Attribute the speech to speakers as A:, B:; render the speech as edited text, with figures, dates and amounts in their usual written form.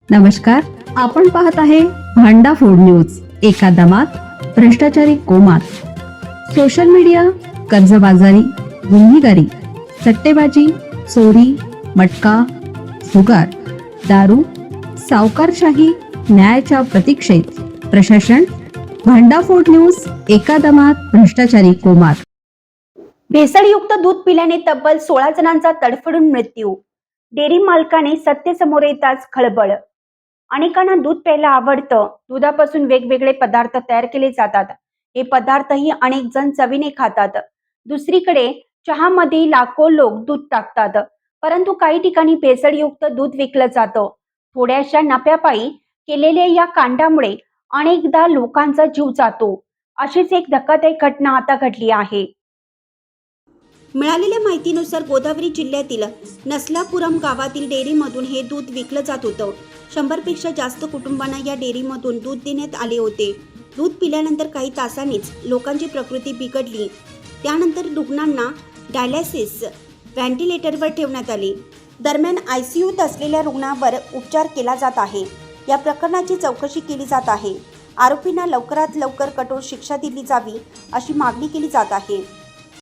A: नमस्कार, आपण पाहत आहे भांडा फूड न्यूज. एका दमात भ्रष्टाचारी कोमात. सोशल मीडिया, कर्जबाजारी, गुन्हेगारी, सट्टेबाजी, चोरी, मटका, जुगार, दारू, सावकारशाही, न्यायाच्या प्रतीक्षेत प्रशासन. भांडा फूड न्यूज. एका दमात भ्रष्टाचारी कोमात.
B: भेसळयुक्त दूध पिल्याने तब्बल 16 जणांचा तडफडून मृत्यू. डेअरी मालकाने सत्य समोर येताच खळबळ. अनेकांना दूध प्यायला आवडतं. दुधापासून वेगवेगळे पदार्थ तयार केले जातात. हे पदार्थही अनेक जण चवीने खातात. दुसरीकडे चहामध्ये लाखो लोक दूध टाकतात, परंतु काही ठिकाणी भेसळयुक्त दूध विकलं जातं. थोड्याशा नफ्यापायी केलेल्या या कांडामुळे अनेकदा लोकांचा जीव जातो. अशीच एक धक्कादायक घटना आता घडली आहे. मिळालेल्या माहितीनुसार गोदावरी जिल्ह्यातील नसलापुरम गावातील डेअरीमधून हे दूध विकलं जात होतं. 100 पेक्षा जास्त कुटुंबांना या डेअरीमधून दूध देण्यात आले होते. दूध पिल्यानंतर काही तासांनीच लोकांची प्रकृती बिघडली. त्यानंतर रुग्णांना डायलिसिस व्हेंटिलेटरवर ठेवण्यात आले. दरम्यान ICUत असलेल्या रुग्णावर उपचार केला जात आहे. या प्रकरणाची चौकशी केली जात आहे. आरोपींना लवकरात लवकर कठोर शिक्षा दिली जावी अशी मागणी केली जात आहे.